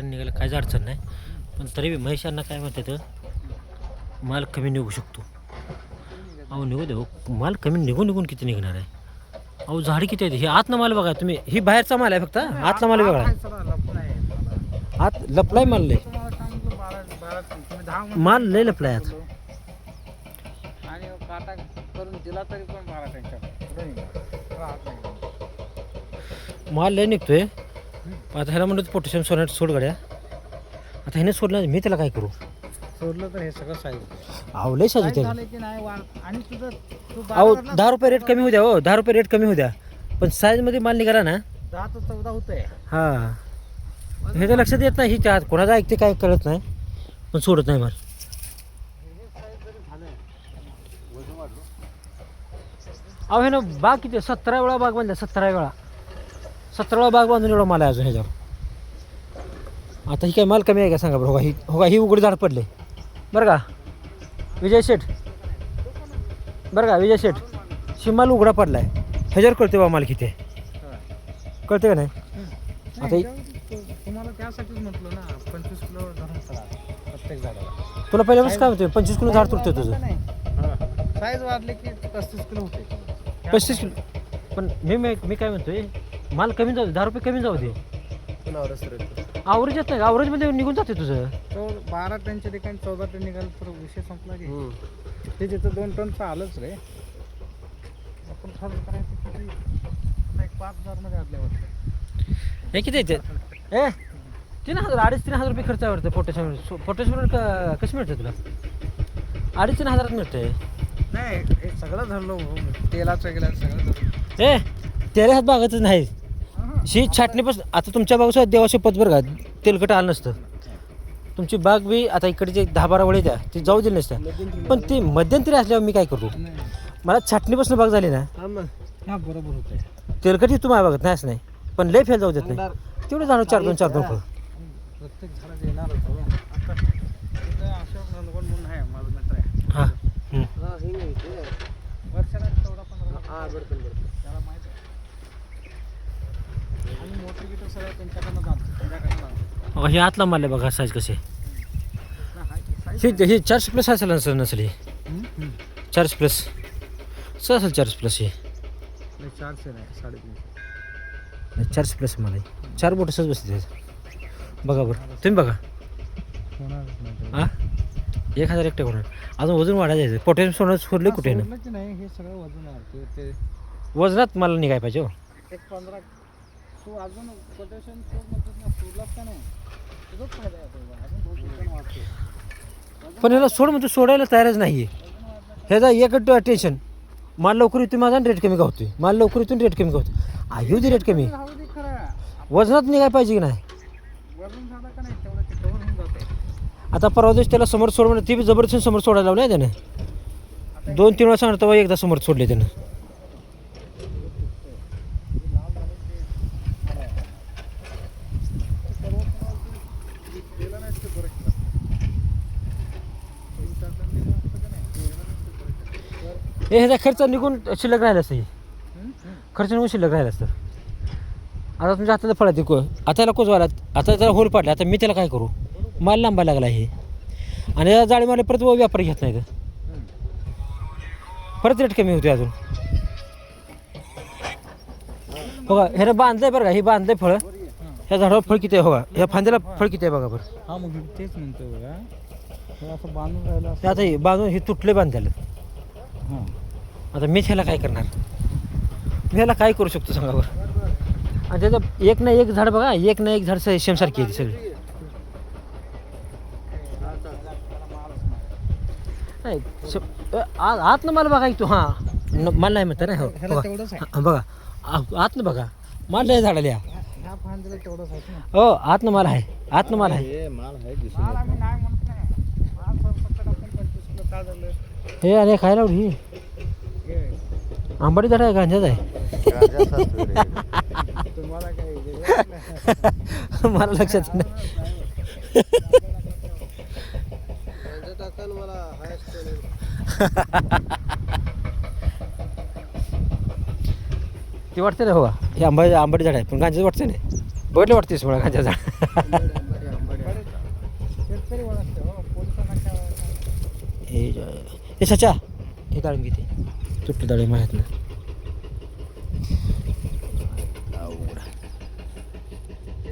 Ton निघायला काहीच अडचण नाही. पण तरी महेशांना काय म्हणते तर माल कमी निघू शकतो. अहो निघू दे हो, माल कमी निघून किती निघणार आहे. अहो झाडी किती आहे. हे आतनं माल बघा तुम्ही, ही बाहेरचा माल आहे फक्त, आतला माल वेगळा आहे. आत लपलाय माल लय, माल लय लपलाय आत. आणि काटा करून दिला तरी पण 12 टनच्या माल लय निघतोय. आता ह्याला म्हणतो पोटॅशियम सोड गाड्या. आता ह्याने सोडलं मी त्याला काय करू. सोडलं तर हे सगळं साईज अहो लय साजू त्याला. झालं की नाही आणि तुझं तू अहो 10 रुपये रेट कमी होऊ द्या. हो 10 रुपये रेट कमी होऊ द्या, पण साईजमध्ये माल निघाला ना 10 ते 14 होतंय. हां हे तर लक्षात येत नाही. ही त्या कोणाचा ऐकते काय कळत नाही, पण सोडत नाही माल. अहो हे ना बाग किती 17 वेळा बाग बांधल्या, 17 वेळा बाग बांधून एवढा माल आहे अजून ह्याच्यावर. आता ही काय माल कमी आहे का सांगा बरं. ही उघडी झाड पडले बरं का विजय शेठ, बरं का विजय शेठ. शिमाल उघडा पडला आहे ह्याच्यावर कळते बा माल किती आहे, कळते का नाही. आता तुम्हाला त्यासाठीच म्हटलं ना 25 किलो धरून चला प्रत्येक झाडाला. तुला पहिल्यापासून काय म्हणते 25 किलो झाड तुटते तुझं. साईज वाढले की 35 किलो होते. 35 किलो. पण मी काय म्हणतोय माल कमी जाऊ दे, 10 रुपये कमी जाऊ दे. आवरेज येत नाही, आवरेजमध्ये निघून जाते तुझं. तो 12 टनच्या ठिकाणी 14 टन निघाल तर विषय संपला की ते जिथं 2 टनचं आलंच रे. आपण खर्च करायचं किती 5,000 मध्ये आदल्यावर हे किती येते 3,000 2,500-3,000 रुपये खर्च आवडतं. पोटॅशियम कसं मिळतं तुला 2,500-3,000 मिळतंय. नाही हे सगळं धरलं तेलाचं गेलं सगळं तेरे हात बागायचं नाही. शी छाटणीपासून आता तुमच्या बागेसोबत देवाशी पत बरं का तेलकट आलं नसतं. तुमची बाग बी आता इकडचे 10-12 वळे द्या ती जाऊ दिली नसत्या. पण ती मध्यंतरी असल्यावर मी काय करतो, मला छाटणीपासून बाग झाली ना हां बरोबर होतं. तेलकट ही तुम्हाला बघत नाही असं नाही, पण लय फेल जाऊ देत नाही. तेवढं जाणं 4-2 फळ प्रत्येक झाडात येणारच हो. आता तिथं अशोक नंदगोड म्हणून आहे माझा मित्र आहे. हां वर्षाला 14-15 त्याला माहीत आहे. आणि मोठी गिटर सगळं त्यांच्याकडनं जाणतो. हे आतला माल आहे बघा साईज कसे. हे 400+ असेल नसेल हे 400+ असेल 400+ हे 400 नाही 350. 400+ मला 4 बोट सहज बसते बघा बरं तुम्ही बघा. हां 1,000 एकटे होणार. अजून वजन वाढायचं. पोटॅशियम सोडले कुठे ना नाही हे सगळं वजन आहे ते वजनात मला निघाय पाहिजे. हो एक 15 तू अजून पोटॅशियम म्हणतात ना सोडलाच का नाही तुझंच फायदा आहे अजून 2 टन वाढतो. पण याला सोड म्हणजे सोडायला तयारच नाही आहे. ह्याचा एकच टेन्शन माल लवकर येतो माझा रेट कमी गावतोय. माल लवकर येतो रेट कमी गावतो. येऊ दे रेट कमी, वजनात निघाय पाहिजे की नाही. वजन झालं का नाही तेवढं ते कव्हर होऊन जाते. आता परवा दिवशी त्याला समोर सोड म्हणजे ती बी जबरदस्त समोर सोडायला लावलं त्यानं. 2-3 वेळा सांगतो तेव्हा एकदा समोर सोडले त्यानं. हे ह्याचा खर्च निघून शिल्लक राहिला असतं. खर्च निघून शिल्लक राहिला असतं. आता तुमच्या हाताला फळ आहे आता याला कोचवायला आता त्याला होल पाडला. आता मी त्याला काय करू, माल लांबा लागला हे. आणि या जाळी माल परत व्यापारी घेत नाही तर परत रेट कमी होते अजून. बघा ह्याला बांधलंय बरं का, हे बांधलंय फळ. ह्या झाडावर फळ किती आहे बघा, ह्या फांद्याला फळ किती आहे बघा बरं. हा मग तेच म्हणतो बघा हे असं बांधून राहिलं आता हे बांधून हे तुटले बांधायला. हां आता मी ह्याला काय करणार, मी ह्याला काय करू शकतो सांगा बरं. आणि त्याचं एक ना एक झाड बघा, एक ना एक झाड शेमसारखी आहे सगळी. नाही आतनं मला बघा तू. हां मला नाही म्हणता नाही. हो बघा आतनं बघा माल नाही झाडाला. ह्या फांदीला तेवढंच आहे ना. हो आतनं माल आहे, आतनं माल आहे. माल आम्ही नाही म्हणत नाही. माल सरसकट आपण 25 किलो का झालं हे आणि खायला ही आंबाडी झाड आहे, गांजाच आहे. तुम्हाला काय मला लक्षात नाही. ती वाटते ना हो हे आंबाडी झाड आहे पण गांजाच वाटते नाही. बघितलं वाटतेस मला गांजा झाड. शेतकरी ओळखते हो, पोलिसांना काय ओळखणार? हे सचा हे काढून घेते तुटली डाळी माहीत नाही